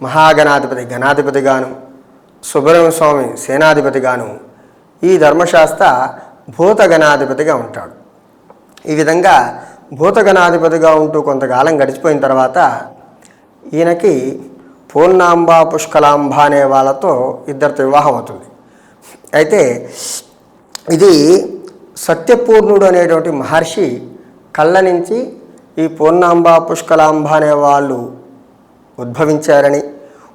మహాగణాధిపతి గణాధిపతిగాను, సుబ్రహ్మణ్య స్వామి సేనాధిపతిగాను, ఈ ధర్మశాస్త్ర భూతగణాధిపతిగా ఉంటాడు. ఈ విధంగా భూతగణాధిపతిగా ఉంటూ కొంతకాలం గడిచిపోయిన తర్వాత ఈయనకి పూర్ణాంబ పుష్కలాంబ అనే వాళ్ళతో ఇద్దరితో వివాహం అవుతుంది. అయితే ఇది సత్యపూర్ణుడు అనేటువంటి మహర్షి కళ్ళ నుంచి ఈ పూర్ణాంబ పుష్కలాంబ అనే వాళ్ళు ఉద్భవించారని,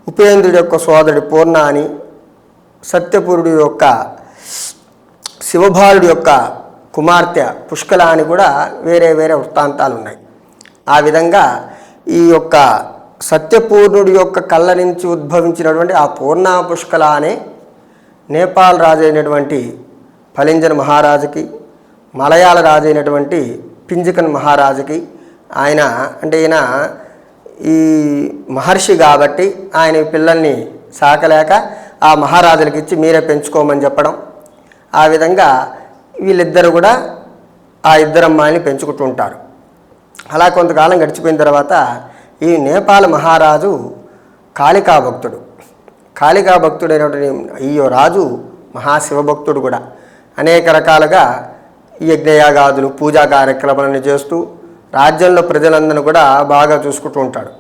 ఉపేంద్రుడి యొక్క సోదరుడి పూర్ణ అని, సత్యపూర్ణుడి యొక్క శివభారుడి యొక్క కుమార్తె పుష్కల అని కూడా వేరే వేరే వృత్తాంతాలు ఉన్నాయి. ఆ విధంగా ఈ యొక్క సత్యపూర్ణుడి యొక్క కళ్ళ నుంచి ఉద్భవించినటువంటి ఆ పూర్ణ పుష్కల అనే నేపాల్ రాజు అయినటువంటి ఫలింజన్ మహారాజుకి, మలయాళ రాజు అయినటువంటి పింజకన్ మహారాజుకి, ఆయన అంటే ఈయన ఈ మహర్షి కాబట్టి ఆయన పిల్లల్ని సాకలేక ఆ మహారాజులకి ఇచ్చి మీరే పెంచుకోమని చెప్పడం. ఆ విధంగా వీళ్ళిద్దరు కూడా ఆ ఇద్దరు అమ్మాయిని పెంచుకుంటూ ఉంటారు. అలా కొంతకాలం గడిచిపోయిన తర్వాత ఈ నేపాల్ మహారాజు కాళికా భక్తుడు. కాళికా భక్తుడైనటువంటి ఈ రాజు మహాశివభక్తుడు కూడా. అనేక రకాలుగా యజ్ఞయాగాదులు పూజా కార్యక్రమాలను చేస్తూ రాజ్యంలో ప్రజలందరినీ కూడా బాగా చూసుకుంటూ ఉంటాడు.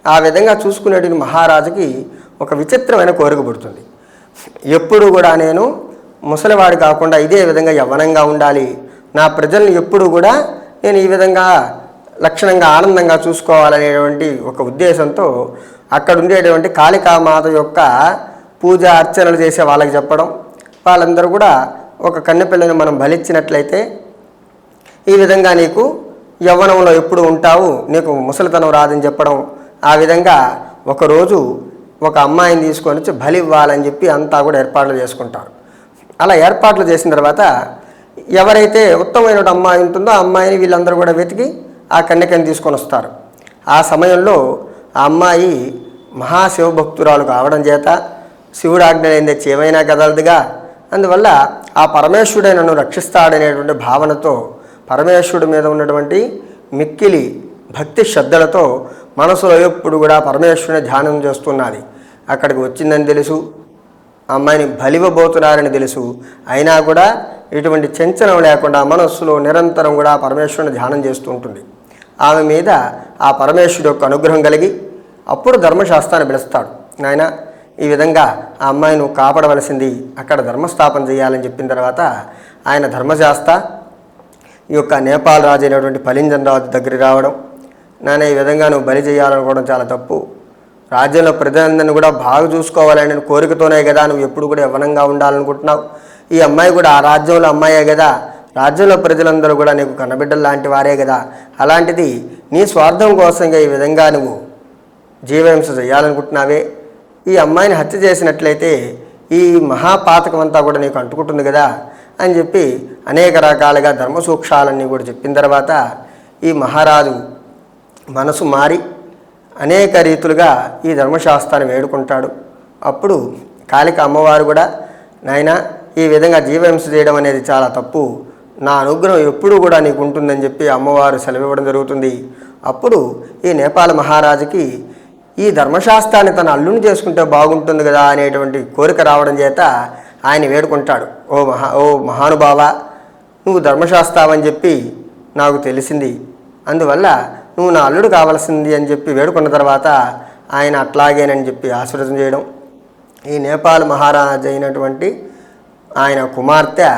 ఆ విధంగా చూసుకునేటువంటి మహారాజుకి ఒక విచిత్రమైన కోరిక పుడుతుంది. ఎప్పుడు కూడా నేను ముసలివాడు కాకుండా ఇదే విధంగా యవ్వనంగా ఉండాలి, నా ప్రజల్ని ఎప్పుడు కూడా నేను ఈ విధంగా లక్షణంగా ఆనందంగా చూసుకోవాలనేటువంటి ఒక ఉద్దేశంతో అక్కడ ఉండేటువంటి కాళికామాత యొక్క పూజ అర్చనలు చేసే వాళ్ళకి చెప్పడం, వాళ్ళందరూ కూడా ఒక కన్నెపిల్లని మనం బలిచ్చినట్లయితే ఈ విధంగా నీకు యవ్వనంలో ఎప్పుడు ఉంటావు, నీకు ముసలితనం రాదని చెప్పడం. ఆ విధంగా ఒకరోజు ఒక అమ్మాయిని తీసుకొని వచ్చి బలి ఇవ్వాలని చెప్పి అంతా కూడా ఏర్పాట్లు చేసుకుంటారు. అలా ఏర్పాట్లు చేసిన తర్వాత ఎవరైతే ఉత్తమమైన అమ్మాయి ఉంటుందో ఆ అమ్మాయిని వీళ్ళందరూ కూడా వెతికి ఆ కన్యకని తీసుకొని వస్తారు. ఆ సమయంలో ఆ అమ్మాయి మహాశివభక్తురాలు కావడం చేత శివుడు ఆజ్ఞ లేనిదే చేమైనా కదలదుగా, అందువల్ల ఆ పరమేశ్వరుడే నన్ను రక్షిస్తాడనేటువంటి భావనతో పరమేశ్వరుడి మీద ఉన్నటువంటి మిక్కిలి భక్తి శ్రద్ధలతో మనసులో ఎప్పుడు కూడా పరమేశ్వరుని ధ్యానం చేస్తున్నది. అక్కడికి వచ్చిందని తెలుసు, అమ్మాయిని బలివ్వబోతున్నారని తెలుసు, అయినా కూడా ఇటువంటి చంచలం లేకుండా మనస్సులో నిరంతరం కూడా పరమేశ్వరుని ధ్యానం చేస్తూ ఉంటుంది. ఆమె మీద ఆ పరమేశ్వరుడు యొక్క అనుగ్రహం కలిగి అప్పుడు ధర్మశాస్త్రాన్ని పిలుస్తాడు. నాయన ఈ విధంగా ఆ అమ్మాయిని కాపాడవలసింది, అక్కడ ధర్మస్థాపన చేయాలని చెప్పిన తర్వాత ఆయన ధర్మశాస్త్ర ఈ యొక్క నేపాల్ రాజు అయినటువంటి ఫలింజన్ రాజు దగ్గరికి రావడం, నాన్న ఈ విధంగా నువ్వు బలి చేయాలనుకోవడం చాలా తప్పు, రాజ్యంలో ప్రజలందరినీ కూడా బాగా చూసుకోవాలనే కోరికతోనే కదా నువ్వు ఎప్పుడు కూడా యవ్వనంగా ఉండాలనుకుంటున్నావు, ఈ అమ్మాయి కూడా ఆ రాజ్యంలో అమ్మాయే కదా, రాజ్యంలో ప్రజలందరూ కూడా నీకు కన్నబిడ్డలు లాంటి వారే కదా, అలాంటిది నీ స్వార్థం కోసంగా ఈ విధంగా నువ్వు జీవహింస చేయాలనుకుంటున్నావే, ఈ అమ్మాయిని హత్య చేసినట్లయితే ఈ మహాపాతకం అంతా కూడా నీకు అంటుకుంటుంది కదా అని చెప్పి అనేక రకాలుగా ధర్మసూక్షాలన్నీ కూడా చెప్పిన తర్వాత ఈ మహారాజు మనసు మారి అనేక రీతులుగా ఈ ధర్మశాస్త్రాన్ని వేడుకుంటాడు. అప్పుడు కాళిక అమ్మవారు కూడా నాయన ఈ విధంగా జీవహింస చేయడం అనేది చాలా తప్పు, నా అనుగ్రహం ఎప్పుడూ కూడా నీకు ఉంటుందని చెప్పి అమ్మవారు సెలవివ్వడం జరుగుతుంది. అప్పుడు ఈ నేపాల్ మహారాజుకి ఈ ధర్మశాస్త్రాన్ని తన అల్లుని చేసుకుంటే బాగుంటుంది కదా అనేటువంటి కోరిక రావడం చేత ఆయన వేడుకుంటాడు. ఓ మహానుభావ, నువ్వు ధర్మశాస్త్రావని చెప్పి నాకు తెలిసింది, అందువల్ల నువ్వు నా అల్లుడు కావాల్సింది అని చెప్పి వేడుకున్న తర్వాత ఆయన అట్లాగేనని చెప్పి ఆశీర్వదం చేయడం. ఈ నేపాల్ మహారాజు అయినటువంటి ఆయన కుమార్తె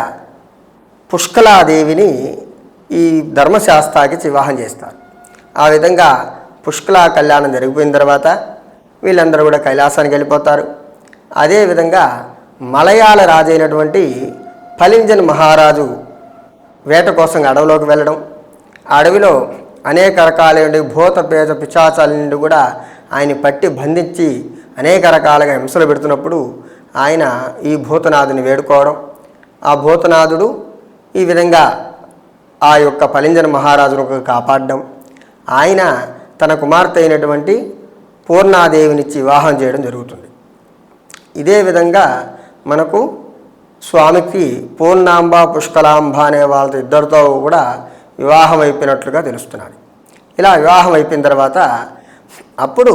పుష్కలాదేవిని ఈ ధర్మశాస్త్రాకి వివాహం చేస్తారు. ఆ విధంగా పుష్కలా కళ్యాణం జరిగిపోయిన తర్వాత వీళ్ళందరూ కూడా కైలాసానికి వెళ్ళిపోతారు. అదేవిధంగా మలయాళ రాజు అయినటువంటి ఫలింజన్ మహారాజు వేట కోసం అడవిలోకి వెళ్ళడం, ఆ అడవిలో అనేక రకాలైన భూత పేద పిశాచాల నుండి కూడా ఆయన పట్టి బంధించి అనేక రకాలుగా హింసలు పెడుతున్నప్పుడు ఆయన ఈ భూతనాథుని వేడుకోవడం, ఆ భూతనాథుడు ఈ విధంగా ఆ యొక్క ఫలింజన్ మహారాజును కాపాడడం, ఆయన తన కుమార్తె అయినటువంటి పూర్ణాదేవినిచ్చి వివాహం చేయడం జరుగుతుంది. ఇదే విధంగా మనకు స్వామికి పూర్ణాంబ పుష్కలాంబ అనే వాళ్ళతో ఇద్దరితో కూడా వివాహం అయిపోయినట్లుగా తెలుస్తున్నది. ఇలా వివాహం అయిపోయిన తర్వాత అప్పుడు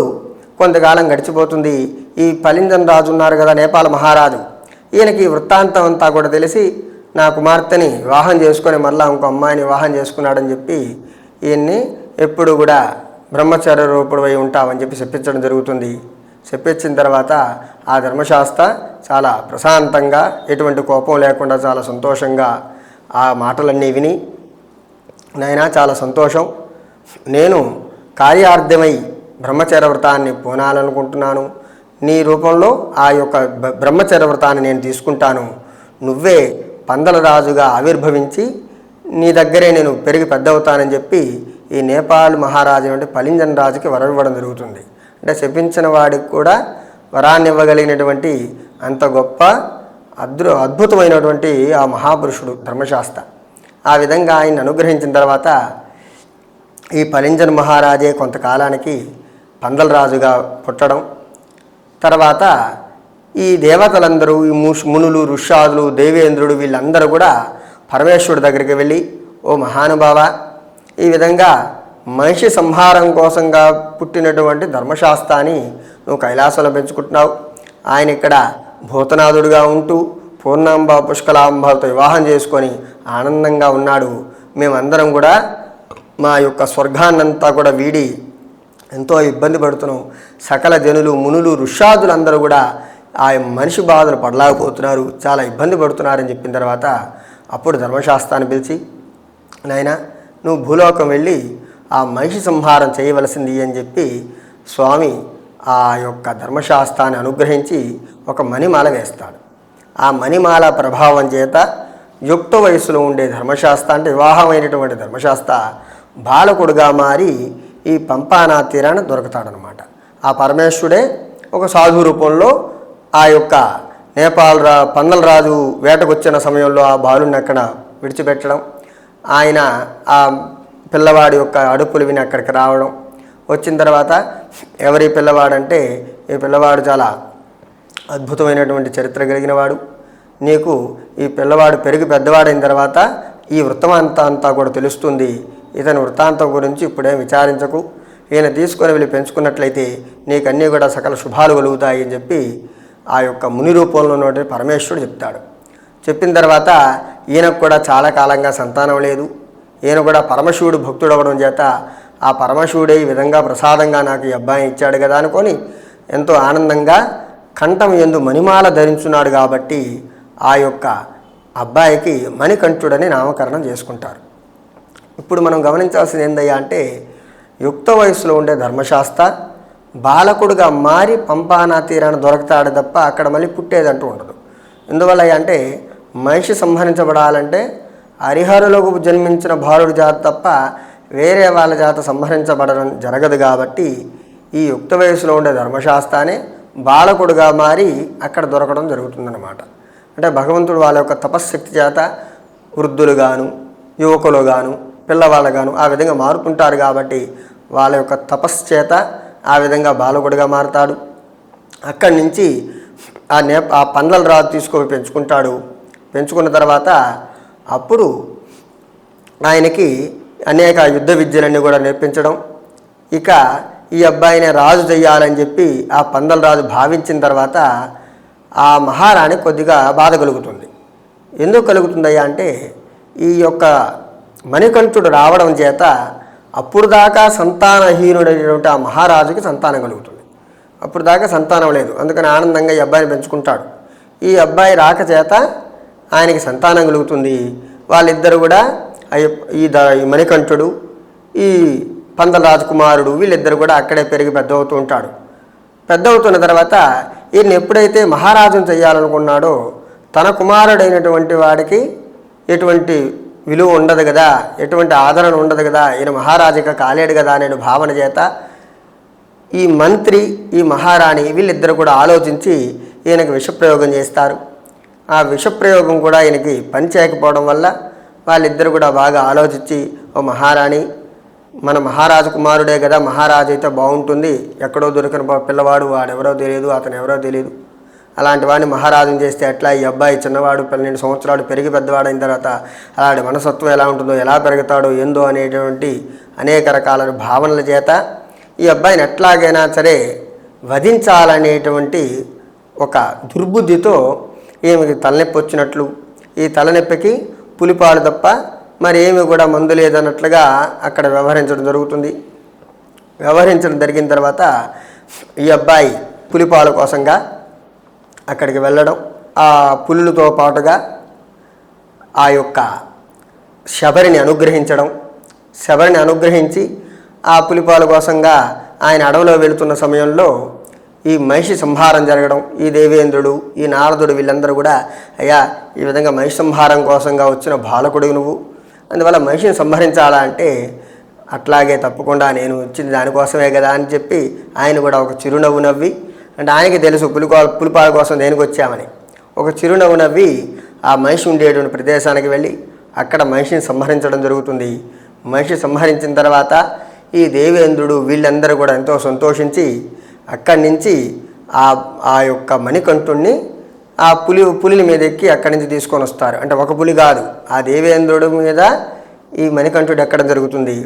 కొంతకాలం గడిచిపోతుంది. ఈ పలింజన్ రాజు ఉన్నారు కదా, నేపాల్ మహారాజు, ఈయనకి వృత్తాంతం అంతా కూడా తెలిసి నా కుమార్తెని వివాహం చేసుకొని మళ్ళీ ఇంకో అమ్మాయిని వివాహం చేసుకున్నాడని చెప్పి ఈయన్ని ఎప్పుడు కూడా బ్రహ్మచర్య రూపుడై ఉంటామని చెప్పి చెప్పించడం జరుగుతుంది. చెప్పించిన తర్వాత ఆ ధర్మశాస్త్ర చాలా ప్రశాంతంగా, ఎటువంటి కోపం లేకుండా చాలా సంతోషంగా ఆ మాటలన్నీ విని, నాయనా చాలా సంతోషం, నేను కార్యార్థమై బ్రహ్మచర్య వ్రతాన్ని పూనాలనుకుంటున్నాను, నీ రూపంలో ఆ యొక్క బ్రహ్మచర్య వ్రతాన్ని నేను తీసుకుంటాను, నువ్వే పందల రాజుగా ఆవిర్భవించి నీ దగ్గరే నేను పెరిగి పెద్దవుతానని చెప్పి ఈ నేపాల్ మహారాజు అంటే పలింజన్ రాజుకి వరం ఇవ్వడం జరుగుతుంది. అంటే శపించిన వాడికి కూడా వరాన్ని ఇవ్వగలిగినటువంటి అంత గొప్ప అద్భుతమైనటువంటి ఆ మహాపురుషుడు ధర్మశాస్త్ర. ఆ విధంగా ఆయన అనుగ్రహించిన తర్వాత ఈ పలింజన్ మహారాజే కొంతకాలానికి పందల రాజుగా పుట్టడం, తర్వాత ఈ దేవతలందరూ, ఈ మునులు, ఋష్యాదులు, దేవేంద్రుడు వీళ్ళందరూ కూడా పరమేశ్వరుడి దగ్గరికి వెళ్ళి, ఓ మహానుభావ, ఈ విధంగా మనిషి సంహారం కోసంగా పుట్టినటువంటి ధర్మశాస్త్రాన్ని నువ్వు కైలాసంలో పెంచుకుంటున్నావు, ఆయన ఇక్కడ భూతనాథుడిగా ఉంటూ పూర్ణాంబ పుష్కలాంబతో వివాహం చేసుకొని ఆనందంగా ఉన్నాడు, మేమందరం కూడా మా యొక్క స్వర్గాన్నంతా కూడా వీడి ఎంతో ఇబ్బంది పడుతున్నాం, సకల జనులు, మునులు, ఋష్యాదులందరూ కూడా ఆ మనిషి బాధలు పడలేకపోతున్నారు, చాలా ఇబ్బంది పడుతున్నారని చెప్పిన తర్వాత అప్పుడు ధర్మశాస్త్రాన్ని పిలిచి, నాయనా నువ్వు భూలోకం వెళ్ళి ఆ మనిషి సంహారం చేయవలసింది అని చెప్పి స్వామి ఆ యొక్క ధర్మశాస్త్రాన్ని అనుగ్రహించి ఒక మణిమాల వేస్తాడు. ఆ మణిమాల ప్రభావం చేత యుక్త వయసులో ఉండే ధర్మశాస్త్ర అంటే వివాహమైనటువంటి ధర్మశాస్త్ర బాలకుడుగా మారి ఈ పంపానా తీరాన దొరుకుతాడనమాట. ఆ పరమేశ్వరుడే ఒక సాధు రూపంలో ఆ యొక్క పందల రాజు వేటకొచ్చిన సమయంలో ఆ బాలుని అక్కడ విడిచిపెట్టడం, ఆయన ఆ పిల్లవాడి యొక్క అడుపులు విని అక్కడికి రావడం, వచ్చిన తర్వాత ఎవరి పిల్లవాడంటే ఈ పిల్లవాడు చాలా అద్భుతమైనటువంటి చరిత్ర కలిగిన వాడు, నీకు ఈ పిల్లవాడు పెరిగి పెద్దవాడైన తర్వాత ఈ వృత్తాంతం అంతా కూడా తెలుస్తుంది, ఇతని వృత్తాంతం గురించి ఇప్పుడే విచారించకు, ఈయన తీసుకొని వెళ్ళి పెంచుకున్నట్లయితే నీకు అన్నీ కూడా సకల శుభాలు కలుగుతాయి అని చెప్పి ఆ యొక్క ముని రూపంలో ఉన్నటువంటి పరమేశ్వరుడు చెప్తాడు. చెప్పిన తర్వాత ఈయనకు కూడా చాలా కాలంగా సంతానం లేదు, ఈయన కూడా పరమశివుడు భక్తుడు అవ్వడం చేత ఆ పరమశివుడే ఈ విధంగా ప్రసాదంగా నాకు ఈ అబ్బాయిని ఇచ్చాడు కదా అనుకొని ఎంతో ఆనందంగా కంఠం యందు మణిమాల ధరించున్నాడు కాబట్టి ఆ యొక్క అబ్బాయికి మణికంఠుడని నామకరణం చేసుకుంటారు. ఇప్పుడు మనం గమనించాల్సింది ఏందయ్యా అంటే, యుక్త వయసులో ఉండే ధర్మశాస్త్ర బాలకుడుగా మారి పంపానా తీరాన్ని దొరకతాడు తప్ప అక్కడ మళ్ళీ పుట్టేదంటూ ఉండదు. ఎందువల్ల అంటే మనిషి సంహరించబడాలంటే హరిహరులకు జన్మించిన బాలుడి జాతి తప్ప వేరే వాళ్ళ జాత సంహరించబడడం జరగదు. కాబట్టి ఈ యుక్త వయసులో ఉండే ధర్మశాస్త్రాన్ని బాలకుడుగా మారి అక్కడ దొరకడం జరుగుతుందన్నమాట. అంటే భగవంతుడు వాళ్ళ యొక్క తపశ్శక్తి చేత వృద్ధులుగాను, యువకులుగాను, పిల్లవాళ్ళగాను ఆ విధంగా మారుతుంటారు. కాబట్టి వాళ్ళ యొక్క తపస్సు చేత ఆ విధంగా బాలకుడిగా మారుతాడు. అక్కడి నుంచి ఆ పందల రాజు తీసుకొని పెంచుకుంటాడు. పెంచుకున్న తర్వాత అప్పుడు ఆయనకి అనేక యుద్ధ విద్యలన్నీ కూడా నేర్పించడం, ఇక ఈ అబ్బాయిని రాజు చెయ్యాలని చెప్పి ఆ పందల రాజు భావించిన తర్వాత ఆ మహారాణి కొద్దిగా బాధ కలుగుతుంది. ఎందుకు కలుగుతుందయ్యా అంటే, ఈ యొక్క మణికంఠుడు రావడం చేత అప్పుడు దాకా సంతానహీనుడైనటువంటి ఆ మహారాజుకి సంతానం కలుగుతుంది. అప్పుడు దాకా సంతానం లేదు, అందుకని ఆనందంగా ఈ అబ్బాయిని పెంచుకుంటాడు. ఈ అబ్బాయి రాక చేత ఆయనకి సంతానం కలుగుతుంది. వాళ్ళిద్దరు కూడా ఈ మణికంఠుడు, ఈ పందల రాజకుమారుడు వీళ్ళిద్దరు కూడా అక్కడే పెరిగి పెద్ద అవుతూ ఉంటాడు. పెద్ద అవుతున్న తర్వాత ఈయన ఎప్పుడైతే మహారాజును చేయాలనుకున్నాడో తన కుమారుడైనటువంటి వాడికి ఎటువంటి విలువ ఉండదు కదా, ఎటువంటి ఆదరణ ఉండదు కదా, ఈయన మహారాజుగా కాలేడు కదా అనే భావన చేత ఈ మంత్రి, ఈ మహారాణి వీళ్ళిద్దరు కూడా ఆలోచించి ఈయనకి విషప్రయోగం చేస్తారు. ఆ విషప్రయోగం కూడా ఈయనకి పని చేయకపోవడం వల్ల వాళ్ళిద్దరు కూడా బాగా ఆలోచించి, ఓ మహారాణి, మన మహారాజు కుమారుడే కదా, మహారాజు అయితే బాగుంటుంది, ఎక్కడో దొరికిన పిల్లవాడు, వాడెవరో తెలియదు, అతను ఎవరో తెలియదు, అలాంటి వాడిని మహారాజుని చేస్తే ఎట్లా, ఈ అబ్బాయి చిన్నవాడు 12 సంవత్సరాలు పెరిగి పెద్దవాడైన తర్వాత అలాంటి మనసత్వం ఎలా ఉంటుందో, ఎలా పెరుగుతాడో ఏందో అనేటువంటి అనేక రకాల భావనల చేత ఈ అబ్బాయిని ఎట్లాగైనా సరే వధించాలనేటువంటి ఒక దుర్బుద్ధితో ఈమెకి తలనొప్పి వచ్చినట్లు, ఈ తలనొప్పికి పులిపాలు తప్ప మరి ఏమి కూడా మందు లేదన్నట్లుగా అక్కడ వ్యవహరించడం జరుగుతుంది. వ్యవహరించడం జరిగిన తర్వాత ఈ అబ్బాయి పులిపాల కోసంగా అక్కడికి వెళ్ళడం, ఆ పులులతో పాటుగా ఆ యొక్క శబరిని అనుగ్రహించడం, శబరిని అనుగ్రహించి ఆ పులిపాల కోసంగా ఆయన అడవిలో వెళుతున్న సమయంలో ఈ మహిషి సంహారం జరగడం, ఈ దేవేంద్రుడు, ఈ నారదుడు వీళ్ళందరూ కూడా అయ్యా ఈ విధంగా మహిషి సంహారం కోసంగా వచ్చిన బాలకుడు నువ్వు, అందువల్ల మహిషిని సంహరించాలా అంటే అట్లాగే తప్పకుండా నేను వచ్చింది దానికోసమే కదా అని చెప్పి ఆయన కూడా ఒక చిరునవ్వు నవ్వి, అంటే ఆయనకి తెలుసు పులిపాల కోసం దేనికి వచ్చామని, ఒక చిరునవ్వు నవ్వి ఆ మహిషి ఉండేటువంటి ప్రదేశానికి వెళ్ళి అక్కడ మహిషిని సంహరించడం జరుగుతుంది. మహిషి సంహరించిన తర్వాత ఈ దేవేంద్రుడు వీళ్ళందరూ కూడా ఎంతో సంతోషించి అక్కడి నుంచి ఆ యొక్క మణికంఠుణ్ణి ఆ పులి మీద ఎక్కి అక్కడి నుంచి తీసుకొని వస్తారు. అంటే ఒక పులి కాదు, ఆ దేవేంద్రుడి మీద ఈ మణికంఠుడు ఎక్కడం జరుగుతుంది.